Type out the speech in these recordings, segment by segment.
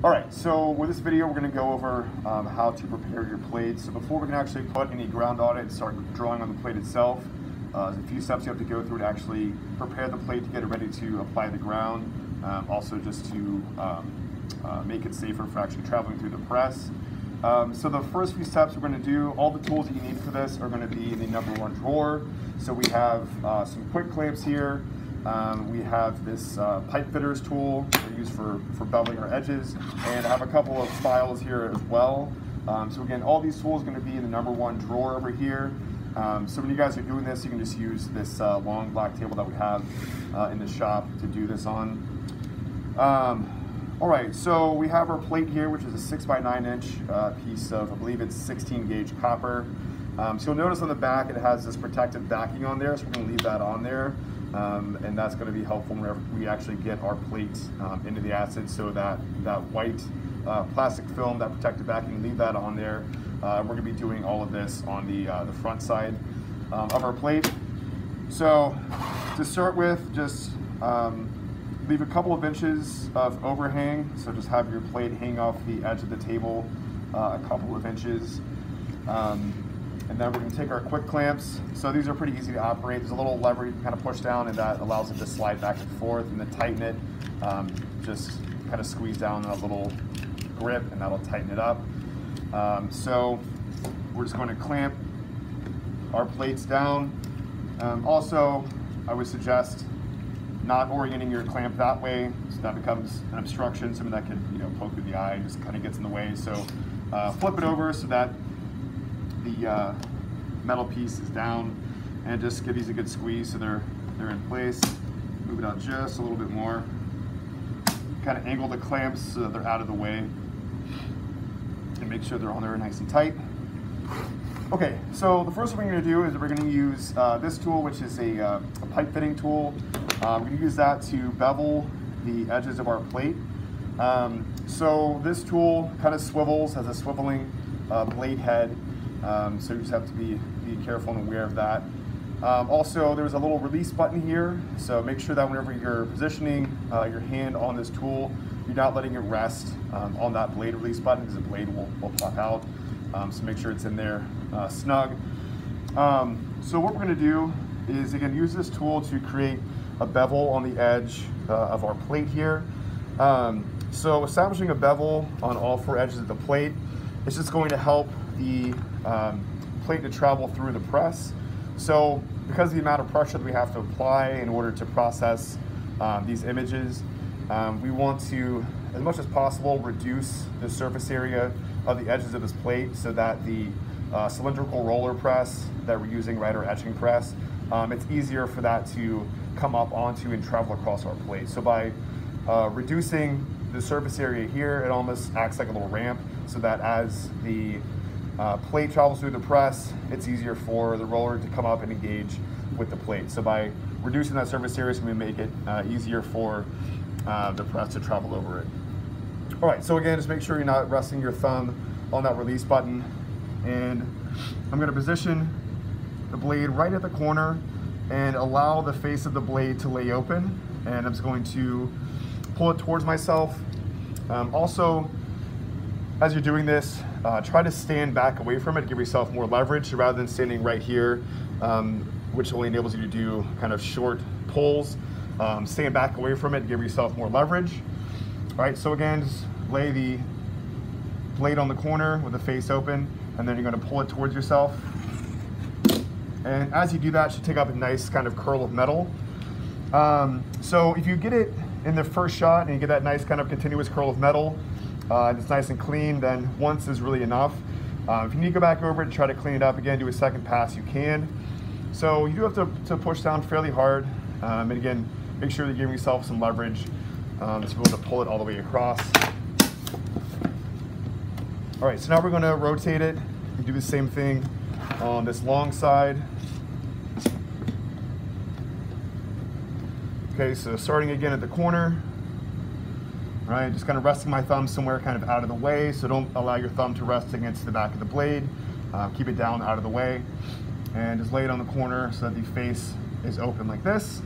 All right, so with this video, we're gonna go over how to prepare your plate. So before we can actually put any ground on it and start drawing on the plate itself, there's a few steps you have to go through to actually prepare the plate to get it ready to apply the ground. Also just to make it safer for actually traveling through the press. So the first few steps we're going to do, all the tools that you need for this are going to be in the number one drawer. So we have some quick clamps here. We have this pipe fitters tool we use for beveling our edges, and I have a couple of files here as well. So again, all these tools are going to be in the number one drawer over here. So when you guys are doing this, you can just use this long black table that we have in the shop to do this on. All right, so we have our plate here, which is a 6 by 9 inch piece of, I believe it's 16 gauge copper. So you'll notice on the back it has this protective backing on there, so we're going to leave that on there. And that's going to be helpful whenever we actually get our plate into the acid, so that white plastic film, that protective backing, leave that on there. We're going to be doing all of this on the front side of our plate. So to start with, just leave a couple of inches of overhang, so just have your plate hang off the edge of the table a couple of inches. And then we're going to take our quick clamps. So these are pretty easy to operate. There's a little lever you can kind of push down, and that allows it to slide back and forth, and then tighten it. Just kind of squeeze down that little grip, and that'll tighten it up. So we're just going to clamp our plates down. Also, I would suggest not orienting your clamp that way, so that becomes an obstruction, something that could poke through the eye, just kind of gets in the way. So flip it over so that the metal piece is down, and just give these a good squeeze so they're in place. Move it out just a little bit more. Kind of angle the clamps so that they're out of the way, and make sure they're on there nice and tight. Okay, so the first thing we're going to do is we're going to use this tool, which is a pipe fitting tool. We're going to use that to bevel the edges of our plate. So this tool kind of swivels, has a swiveling blade head, so you just have to be careful and aware of that. Also, there's a little release button here, so make sure that whenever you're positioning your hand on this tool, you're not letting it rest on that blade release button, because the blade will pop out. So make sure it's in there snug. So what we're going to do is, again, use this tool to create a bevel on the edge of our plate here. So establishing a bevel on all four edges of the plate is just going to help the plate to travel through the press. So because of the amount of pressure that we have to apply in order to process these images, we want to, as much as possible, reduce the surface area of the edges of this plate, so that the cylindrical roller press that we're using, right, or etching press, it's easier for that to come up onto and travel across our plate. So by reducing the surface area here, it almost acts like a little ramp, so that as the plate travels through the press, it's easier for the roller to come up and engage with the plate. So by reducing that surface area, it's going to make it easier for the press to travel over it. All right, so again, just make sure you're not resting your thumb on that release button. And I'm going to position the blade right at the corner and allow the face of the blade to lay open. And I'm just going to pull it towards myself. Also, as you're doing this, try to stand back away from it, give yourself more leverage, rather than standing right here, which only enables you to do kind of short pulls. Stand back away from it, give yourself more leverage. All right, so again, just lay the blade on the corner with the face open, and then you're going to pull it towards yourself. And as you do that, it should take up a nice kind of curl of metal. So if you get it in the first shot and you get that nice kind of continuous curl of metal, and it's nice and clean, then once is really enough. If you need to go back over it and try to clean it up again, do a second pass, you can. So you do have to push down fairly hard, and again, make sure you're giving yourself some leverage to be able to pull it all the way across. All right, so now we're going to rotate it and do the same thing on this long side. Okay, so starting again at the corner. All right, just kind of resting my thumb somewhere kind of out of the way, so don't allow your thumb to rest against the back of the blade. Keep it down out of the way, and just lay it on the corner so that the face is open like this.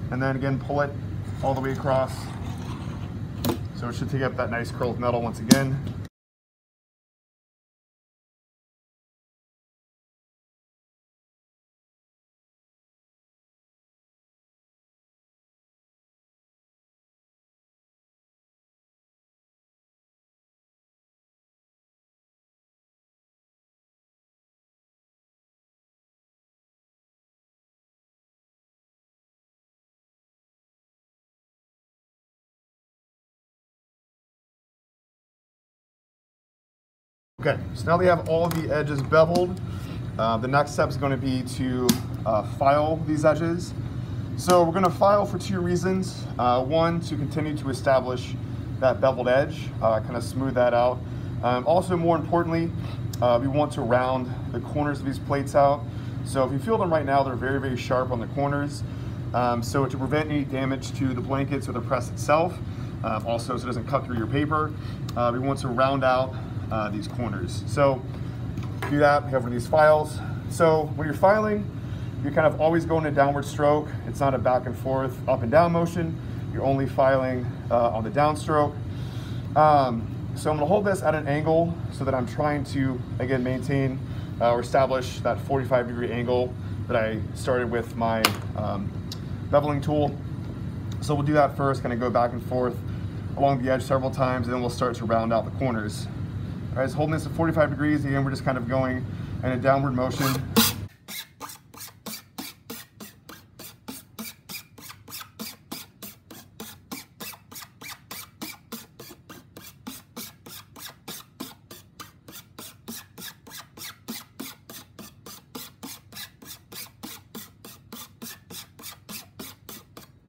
And then again, pull it all the way across So it should take up that nice curled metal once again. Okay, so now they have all of the edges beveled. The next step is going to be to file these edges. So we're going to file for two reasons. One, to continue to establish that beveled edge, kind of smooth that out. Also, more importantly, we want to round the corners of these plates out. So if you feel them right now, they're very, very sharp on the corners. So to prevent any damage to the blankets or the press itself, also so it doesn't cut through your paper, we want to round out these corners. So do that, we have one of these files. So when you're filing, you're kind of always going a downward stroke. It's not a back and forth, up and down motion. You're only filing on the downstroke. So I'm gonna hold this at an angle so that I'm trying to, again, maintain or establish that 45-degree angle that I started with my beveling tool. So we'll do that first, kind of go back and forth along the edge several times, and then we'll start to round out the corners. All right, so holding this at 45 degrees, again, we're just kind of going in a downward motion.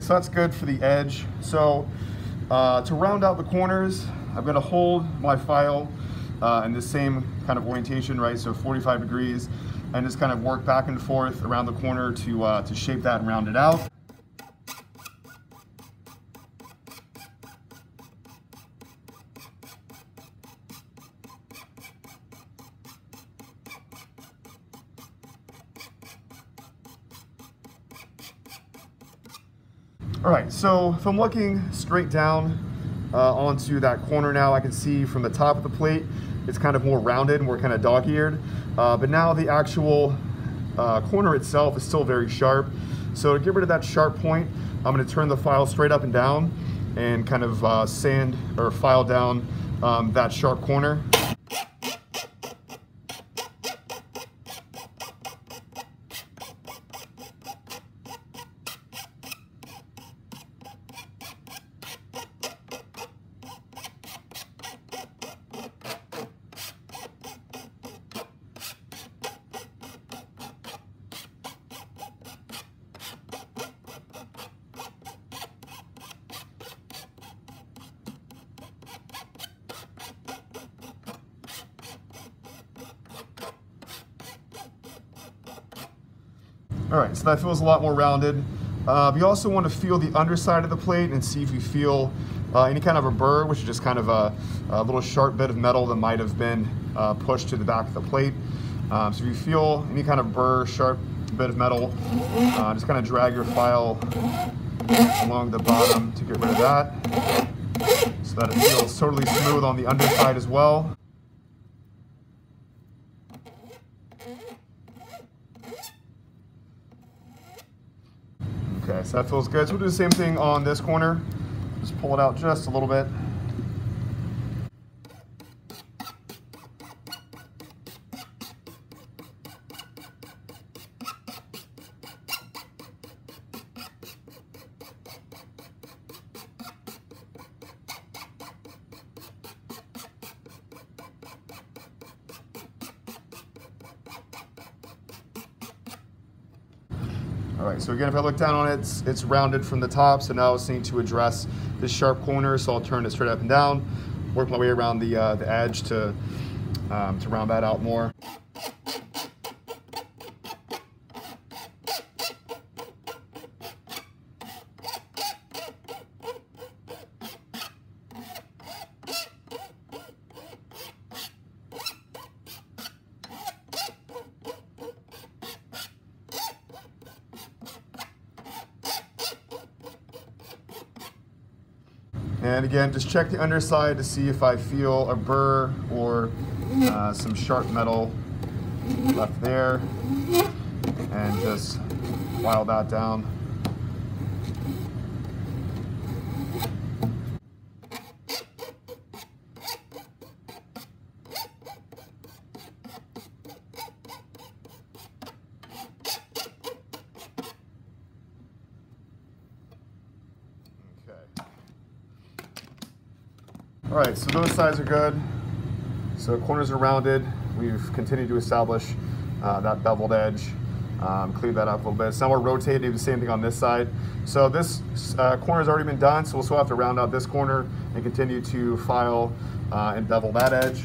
So that's good for the edge. So to round out the corners, I'm going to hold my file in the same kind of orientation, right? So 45 degrees, and just kind of work back and forth around the corner to shape that and round it out. All right, so if I'm looking straight down onto that corner now, I can see from the top of the plate, it's kind of more rounded, more kind of dog-eared. But now the actual corner itself is still very sharp. So to get rid of that sharp point, I'm gonna turn the file straight up and down and kind of sand or file down that sharp corner. All right, so that feels a lot more rounded. You also want to feel the underside of the plate and see if you feel any kind of a burr, which is just kind of a little sharp bit of metal that might have been pushed to the back of the plate. So if you feel any kind of burr, sharp bit of metal, just kind of drag your file along the bottom to get rid of that, so that it feels totally smooth on the underside as well. Okay, so that feels good. So we'll do the same thing on this corner. Just pull it out just a little bit. All right, so again, if I look down on it, it's rounded from the top, so now I just need to address this sharp corner, so I'll turn it straight up and down, work my way around the edge to round that out more. And again, just check the underside to see if I feel a burr or some sharp metal left there, and just file that down. All right, so those sides are good. So corners are rounded. We've continued to establish that beveled edge, clean that up a little bit. So now we're rotating, do the same thing on this side. So this corner has already been done, so we'll still have to round out this corner and continue to file and bevel that edge.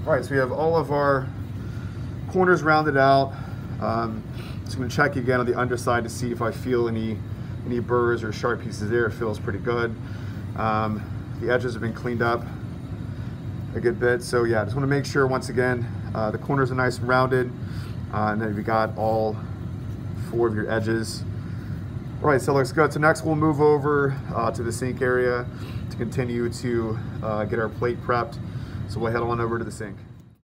All right, so we have all of our corners rounded out. So I'm going to check again on the underside to see if I feel any burrs or sharp pieces there. It feels pretty good. The edges have been cleaned up a good bit. So yeah, just want to make sure once again the corners are nice and rounded, and then we got all 4 of your edges. All right, so it looks good. So next we'll move over to the sink area to continue to get our plate prepped. So we'll head on over to the sink.